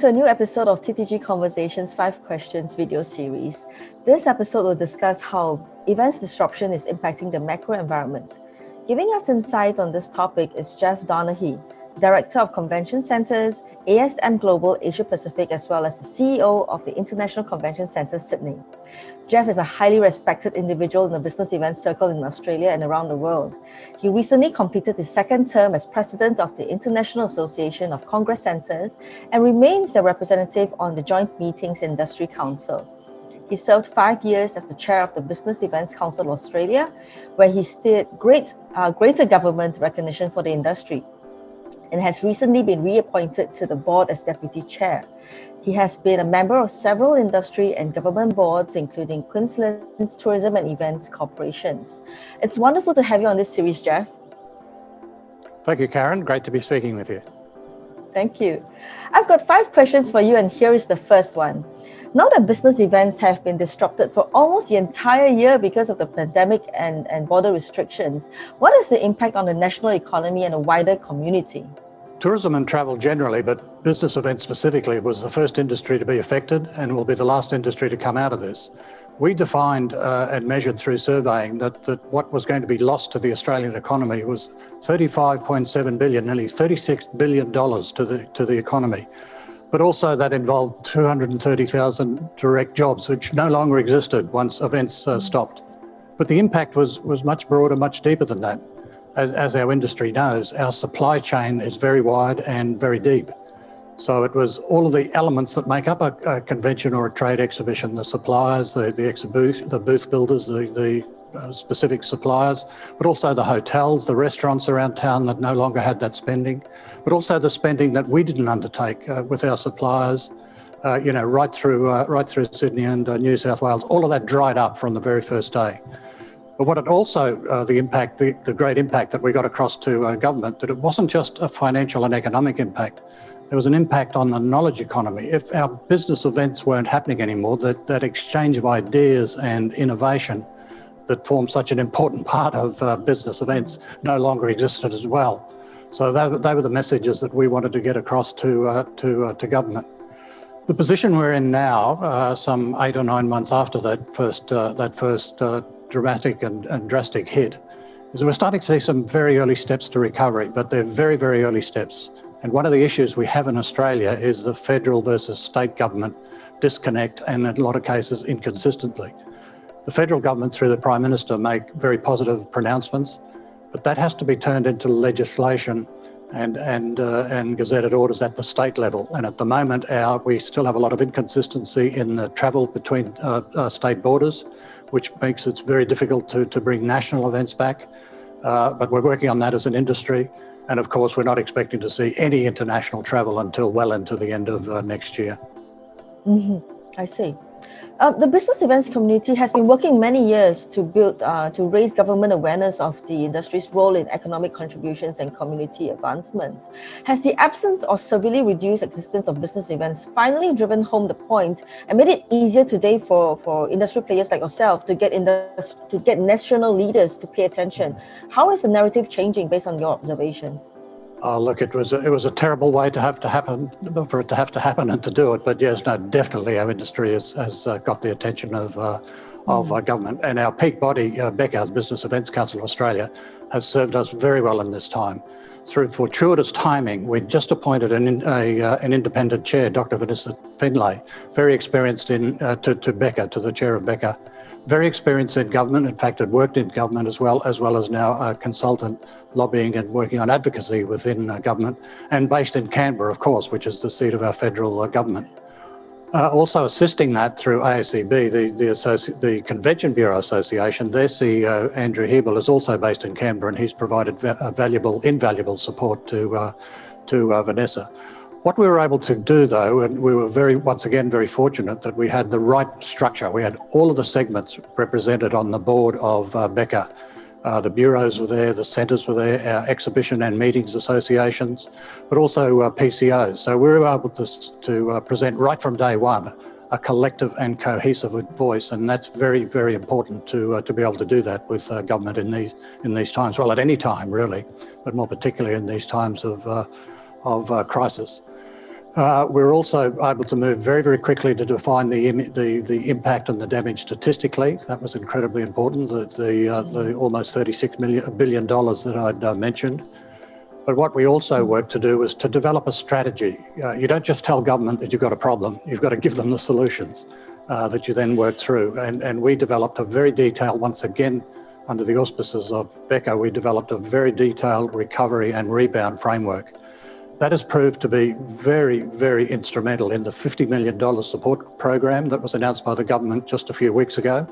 to a new episode of TTG Conversations 5 Questions video series. This episode will discuss how events disruption is impacting the macro environment. Giving us insight on this topic is Geoff Donaghy, Director of Convention Centres, ASM Global Asia Pacific, as well as the CEO of the International Convention Centre Sydney. Geoff is a highly respected individual in the business event circle in Australia and around the world. He recently completed his second term as president of the International Association of Congress Centres and remains the representative on the Joint Meetings Industry Council. He served 5 years as the chair of the Business Events Council of Australia, where he steered greater government recognition for the industry, and has recently been reappointed to the board as deputy chair. He has been a member of several industry and government boards, including Queensland's Tourism and Events Corporations. It's wonderful to have you on this series, Geoff. Thank you, Karen. Great to be speaking with you. Thank you. I've got 5 questions for you, and here is the first one. Now that business events have been disrupted for almost the entire year because of the pandemic and border restrictions, what is the impact on the national economy and the wider community? Tourism and travel generally, but business events specifically, was the first industry to be affected and will be the last industry to come out of this. We defined and measured through surveying that what was going to be lost to the Australian economy was $35.7 billion, nearly $36 billion to the economy. But also that involved 230,000 direct jobs, which no longer existed once events stopped. But the impact was much broader, much deeper than that. As our industry knows, our supply chain is very wide and very deep. So it was all of the elements that make up a convention or a trade exhibition, the suppliers, the booth builders, the specific suppliers, but also the hotels, the restaurants around town that no longer had that spending, but also the spending that we didn't undertake with our suppliers, right through Sydney and New South Wales. All of that dried up from the very first day. But what it also, the great impact that we got across to government, that it wasn't just a financial and economic impact. There was an impact on the knowledge economy. If our business events weren't happening anymore, that exchange of ideas and innovation that formed such an important part of business events no longer existed as well. So they were the messages that we wanted to get across to government. The position we're in now, some 8 or 9 months after that first dramatic and drastic hit, is we're starting to see some very early steps to recovery, but they're very, very early steps. And one of the issues we have in Australia is the federal versus state government disconnect, and in a lot of cases inconsistently. The federal government, through the Prime Minister, make very positive pronouncements, but that has to be turned into legislation and gazetted orders at the state level. And at the moment, we still have a lot of inconsistency in the travel between state borders, which makes it very difficult to bring national events back. But we're working on that as an industry. And of course, we're not expecting to see any international travel until well into the end of next year. I see. The business events community has been working many years to raise government awareness of the industry's role in economic contributions and community advancements. Has the absence or severely reduced existence of business events finally driven home the point and made it easier today for industry players like yourself to get national leaders to pay attention? How is the narrative changing based on your observations? Look, it was a terrible way for it to have to happen and to do it. But yes, no, definitely our industry has got the attention of government. And our peak body, BECA, the Business Events Council of Australia, has served us very well in this time. Through fortuitous timing, we just appointed an independent chair, Dr. Vanessa Finlay, very experienced to BECA, to the chair of BECA. Very experienced in government. In fact, had worked in government as well as now a consultant lobbying and working on advocacy within government, and based in Canberra, of course, which is the seat of our federal government. Also assisting that through ASCB, the Convention Bureau Association, their CEO, Andrew Hebel, is also based in Canberra, and he's provided invaluable support to Vanessa. What we were able to do, though, and we were once again very fortunate that we had the right structure. We had all of the segments represented on the board of BECA. The bureaus were there, the centres were there, our exhibition and meetings associations, but also PCOs. So we were able to present right from day one a collective and cohesive voice, and that's very, very important to be able to do that with government in these times. Well, at any time really, but more particularly in these times of crisis. We're also able to move very, very quickly to define the impact and the damage statistically. That was incredibly important, the almost $36 billion that I'd mentioned. But what we also worked to do was to develop a strategy. You don't just tell government that you've got a problem, you've got to give them the solutions that you then work through. And we developed a very detailed, once again, under the auspices of Becca, we developed a very detailed recovery and rebound framework. That has proved to be very, very instrumental in the $50 million support program that was announced by the government just a few weeks ago.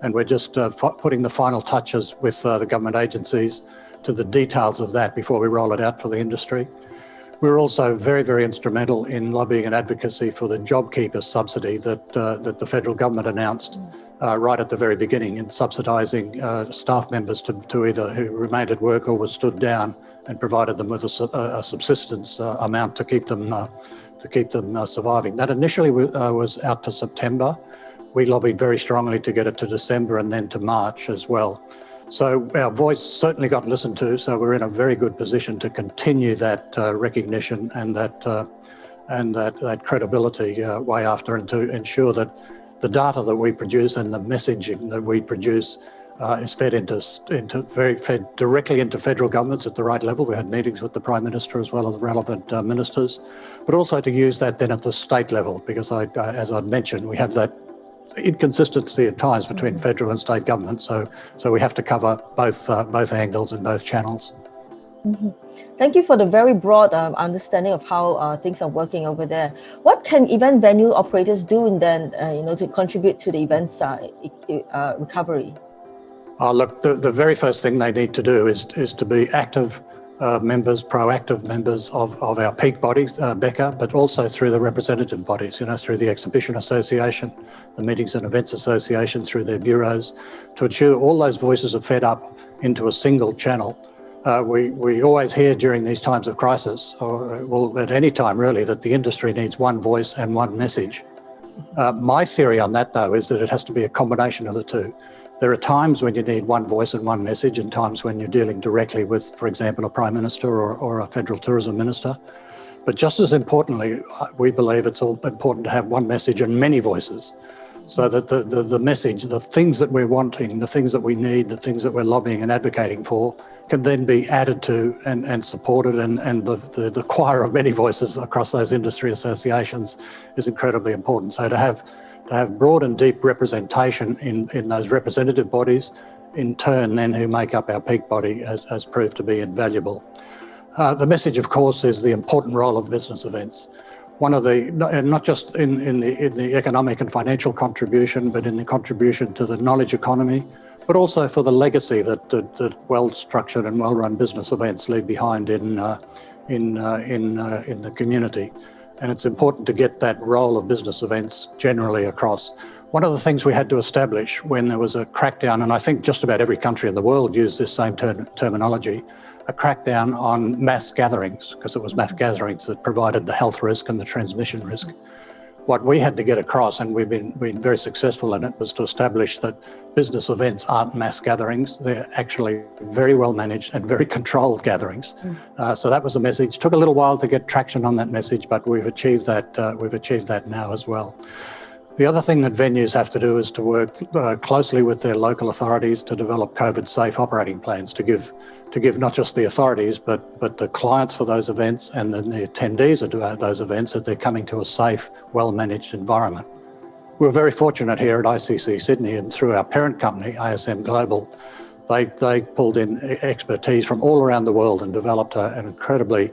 And we're just putting the final touches with the government agencies to the details of that before we roll it out for the industry. We're also very, very instrumental in lobbying and advocacy for the JobKeeper subsidy that the federal government announced right at the very beginning, in subsidising staff members to either who remained at work or were stood down, and provided them with a subsistence amount to keep them surviving. That initially was out to September. We lobbied very strongly to get it to December and then to March as well. So our voice certainly got listened to. So we're in a very good position to continue that recognition and that credibility way after, and to ensure that the data that we produce and the messaging that we produce is fed directly into federal governments at the right level. We had meetings with the Prime Minister as well as the relevant ministers, but also to use that then at the state level, because as I'd mentioned, we have that inconsistency at times between federal and state government. So we have to cover both angles and both channels. Mm-hmm. Thank you for the very broad understanding of how things are working over there. What can event venue operators do in then, to contribute to the event's recovery? Look, the very first thing they need to do is to be active members, proactive members of our peak bodies, Becca, but also through the representative bodies, through the Exhibition Association, the Meetings and Events Association, through their bureaus, to ensure all those voices are fed up into a single channel. We always hear during these times of crisis, or at any time really, that the industry needs one voice and one message. My theory on that, though, is that it has to be a combination of the two. There are times when you need one voice and one message, and times when you're dealing directly with, for example, a Prime Minister or a Federal Tourism Minister. But just as importantly, we believe it's all important to have one message and many voices, so that the message, the things that we're wanting, the things that we need, the things that we're lobbying and advocating for, can then be added to and supported, and the choir of many voices across those industry associations is incredibly important. So to have broad and deep representation in those representative bodies, in turn then who make up our peak body, has proved to be invaluable. The message, of course, is the important role of business events. One of the, not just in the economic and financial contribution, but in the contribution to the knowledge economy, but also for the legacy that well-structured and well-run business events leave behind in the community. And it's important to get that role of business events generally across. One of the things we had to establish when there was a crackdown, and I think just about every country in the world used this same terminology, a crackdown on mass gatherings, because it was mass gatherings that provided the health risk and the transmission risk. What we had to get across, and we've been very successful in it, was to establish that business events aren't mass gatherings. They're actually very well managed and very controlled gatherings. So that was the message. Took a little while to get traction on that message, but we've achieved that. We've achieved that now as well. The other thing that venues have to do is to work closely with their local authorities to develop COVID-safe operating plans, to give not just the authorities, but the clients for those events and then the attendees of those events, that they're coming to a safe, well-managed environment. We're very fortunate here at ICC Sydney, and through our parent company, ASM Global, they pulled in expertise from all around the world and developed an incredibly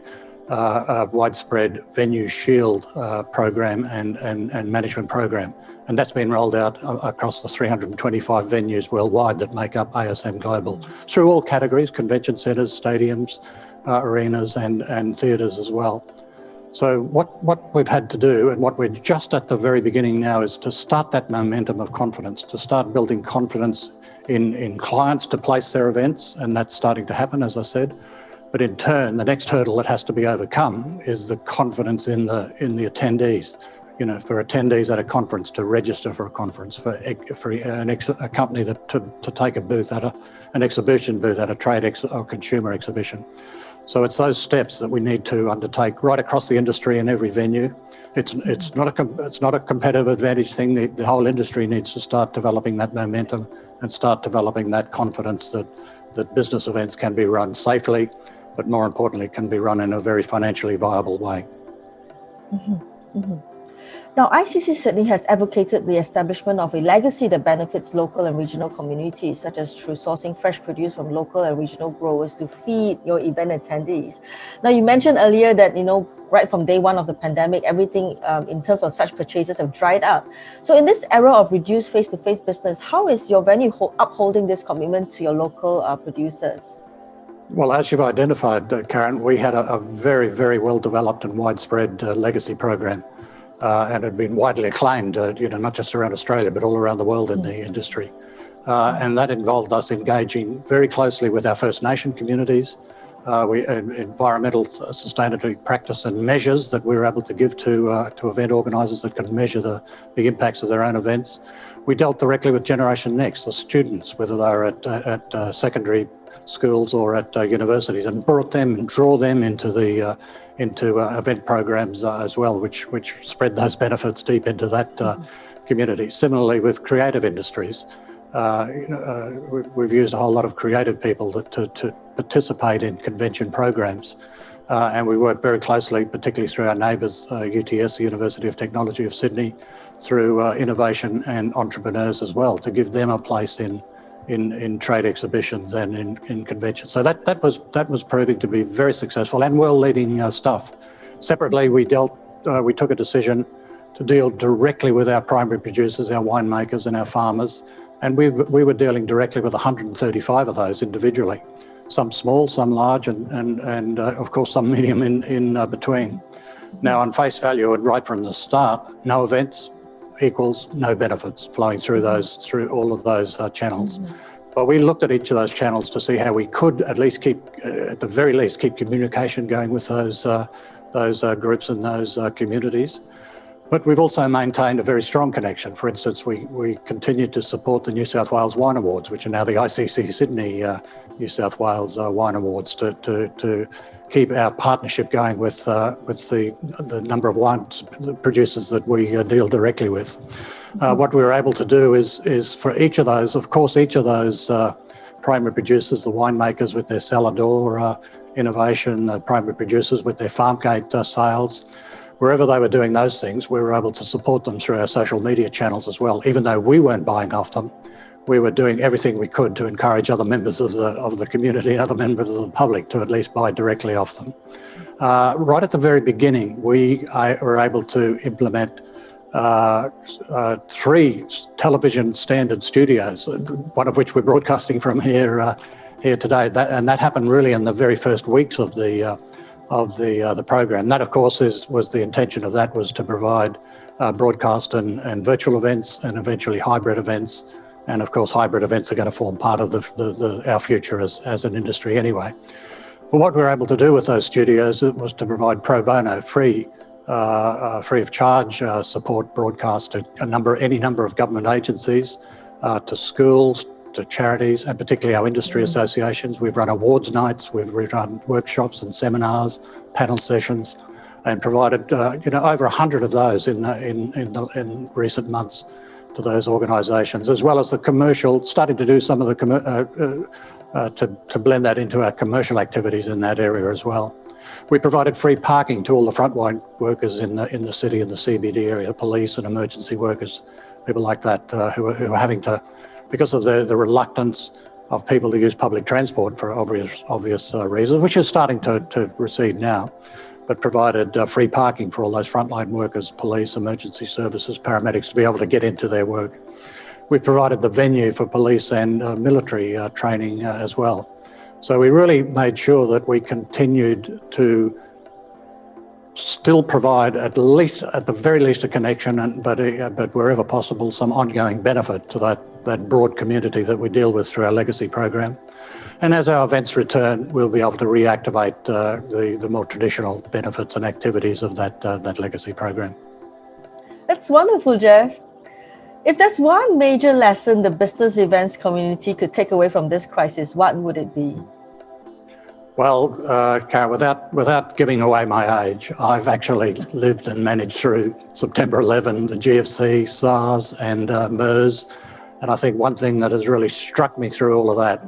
widespread venue shield program and management program. And that's been rolled out across the 325 venues worldwide that make up ASM Global, through all categories: convention centres, stadiums, arenas and theatres as well. So what we've had to do, and what we're just at the very beginning now, is to start that momentum of confidence, to start building confidence in clients to place their events, and that's starting to happen, as I said. But in turn, the next hurdle that has to be overcome is the confidence in the attendees. For attendees at a conference to register for a conference, for a company to take a booth at an exhibition booth at a trade or consumer exhibition. So it's those steps that we need to undertake right across the industry in every venue. It's not a competitive advantage thing. The whole industry needs to start developing that momentum and start developing that confidence that business events can be run safely, but more importantly, can be run in a very financially viable way. Now, ICC Sydney has advocated the establishment of a legacy that benefits local and regional communities, such as through sourcing fresh produce from local and regional growers to feed your event attendees. Now, you mentioned earlier that, right from day one of the pandemic, everything in terms of such purchases have dried up. So in this era of reduced face-to-face business, how is your venue upholding this commitment to your local producers? Well, as you've identified, Karen, we had a very, very well-developed and widespread legacy program. And had been widely acclaimed, not just around Australia, but all around the world in the industry. And that involved us engaging very closely with our First Nation communities, environmental sustainability practice and measures that we were able to give to event organisers that could measure the impacts of their own events. We dealt directly with Generation Next, the students, whether they were at secondary schools or at universities, and brought them and draw them into event programs as well, which spread those benefits deep into that community. Similarly, with creative industries, we've used a whole lot of creative people to participate in convention programs, and we work very closely, particularly through our neighbours, UTS, the University of Technology of Sydney, through innovation and entrepreneurs as well, to give them a place in trade exhibitions and in conventions. So that was proving to be very successful and world-leading stuff. Separately, we took a decision to deal directly with our primary producers, our winemakers and our farmers, and we were dealing directly with 135 of those individually, some small, some large, and of course some medium in between. Now, on face value and right from the start, no events equals no benefits flowing through all of those channels. But we looked at each of those channels to see how we could at the very least keep communication going with those groups and those communities. But we've also maintained a very strong connection. For instance, we continued to support the New South Wales Wine Awards, which are now the ICC Sydney New South Wales Wine Awards, to keep our partnership going with the number of wine producers that we deal directly with. What we were able to do is for each of those, primary producers, the winemakers with their cellar door innovation, the primary producers with their farm gate sales, wherever they were doing those things, we were able to support them through our social media channels as well. Even though we weren't buying off them, we were doing everything we could to encourage other members of the community, other members of the public, to at least buy directly off them. Right at the very beginning, we were able to implement 3 television standard studios, one of which we're broadcasting from here today. That happened really in the very first weeks of the program. That, of course, was the intention of that, was to provide broadcast and virtual events, and eventually hybrid events. And of course, hybrid events are going to form part of our future as an industry anyway. But what we were able to do with those studios was to provide pro bono, free of charge support broadcast to any number of government agencies, to schools, to charities, and particularly our industry associations. We've run awards nights, we've run workshops and seminars, panel sessions, and provided over 100 of those in recent months to those organisations, as well as the commercial, starting to do some of the to blend that into our commercial activities in that area as well. We provided free parking to all the frontline workers in the city and the CBD area, police and emergency workers, people like that, who are having to, because of the reluctance of people to use public transport for obvious reasons, which is starting to recede now, but provided free parking for all those frontline workers, police, emergency services, paramedics, to be able to get into their work. We provided the venue for police and military training as well. So we really made sure that we continued to still provide at the very least a connection, but wherever possible, some ongoing benefit to that broad community that we deal with through our legacy program. And as our events return, we'll be able to reactivate the more traditional benefits and activities of that legacy program. That's wonderful, Geoff. If there's one major lesson the business events community could take away from this crisis, what would it be? Well, Karen, without giving away my age, I've actually lived and managed through September 11, the GFC, SARS and MERS. And I think one thing that has really struck me through all of that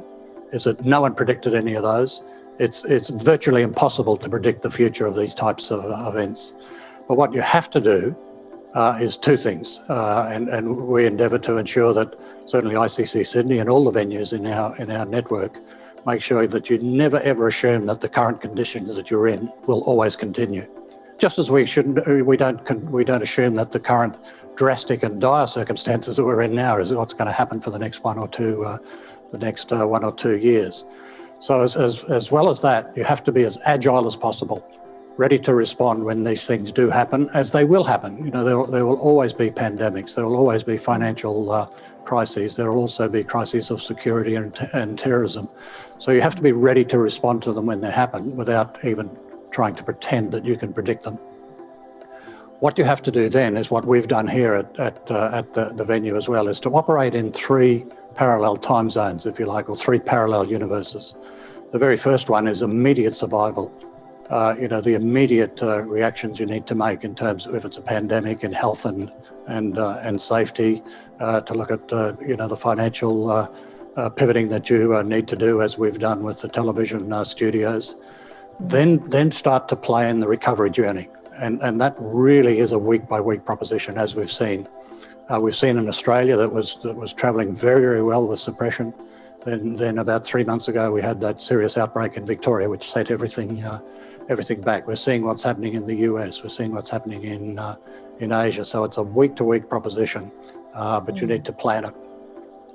is that no one predicted any of those. It's virtually impossible to predict the future of these types of events. But what you have to do is two things, and we endeavour to ensure that certainly ICC Sydney and all the venues in our network make sure that you never ever assume that the current conditions that you're in will always continue. Just as we don't assume that the current drastic and dire circumstances that we're in now is what's going to happen for the next 1 or 2 years. So as well as that, you have to be as agile as possible, ready to respond when these things do happen, as they will happen. You know, there will always be pandemics, there will always be financial crises, there will also be crises of security and terrorism. So you have to be ready to respond to them when they happen without even trying to pretend that you can predict them. What you have to do then is what we've done here at the venue as well, is to operate in 3 parallel time zones, if you like, or 3 parallel universes. The very first one is immediate survival. The immediate reactions you need to make in terms of if it's a pandemic in health and safety, to look at the financial pivoting that you need to do, as we've done with the television studios. Then start to plan the recovery journey, and that really is a week by week proposition, as we've seen. We've seen in Australia that was travelling very, very well with suppression. Then about 3 months ago we had that serious outbreak in Victoria, which set everything back. We're seeing what's happening in the US. We're seeing what's happening in Asia. So it's a week-to-week proposition, but you need to plan it.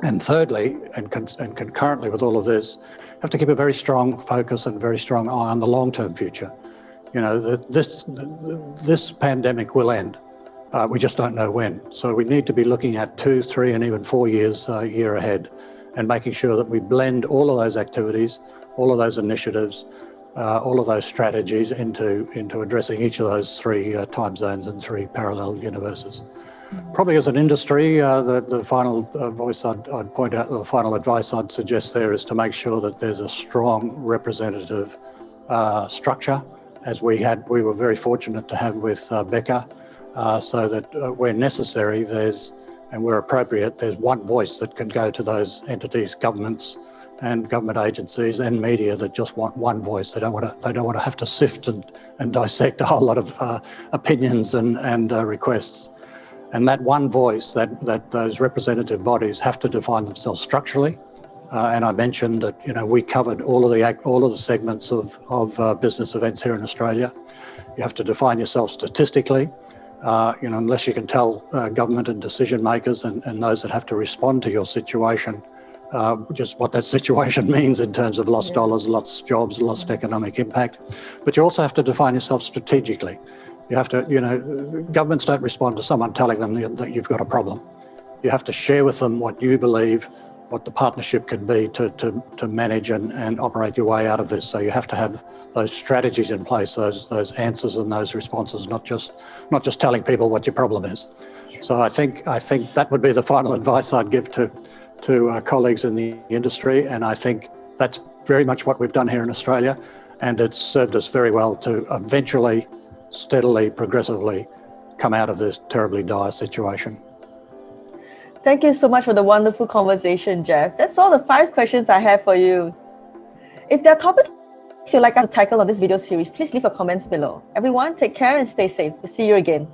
And thirdly, and concurrently with all of this, you have to keep a very strong focus and very strong eye on the long-term future. You know, this pandemic will end. We just don't know when. So we need to be looking at 2, 3, and even 4 years year ahead, and making sure that we blend all of those activities, all of those initiatives, all of those strategies into addressing each of those 3 time zones and 3 parallel universes. Probably as an industry, the final voice I'd point out, the final advice I'd suggest there is to make sure that there's a strong representative structure, as we were very fortunate to have with Becca, so that where necessary, and where appropriate, there's one voice that can go to those entities, governments and government agencies and media that just want one voice. They don't want to have to sift and dissect a whole lot of opinions and requests. And that one voice, that those representative bodies have to define themselves structurally. And I mentioned that we covered all of the segments of business events here in Australia. You have to define yourself statistically. Unless you can tell government and decision makers and those that have to respond to your situation, just what that situation means in terms of lost dollars, lost jobs, lost economic impact. But you also have to define yourself strategically. You have to, governments don't respond to someone telling them that you've got a problem. You have to share with them what you believe, what the partnership can be to manage and operate your way out of this. So you have to have those strategies in place, those answers and those responses, not just telling people what your problem is. So I think that would be the final advice I'd give to colleagues in the industry, and I think that's very much what we've done here in Australia, and it's served us very well to eventually, steadily, progressively come out of this terribly dire situation. Thank you so much for the wonderful conversation, Geoff. That's all the 5 questions I have for you. If there are topics you'd like us to tackle on this video series, please leave your comments below. Everyone, take care and stay safe. We'll see you again.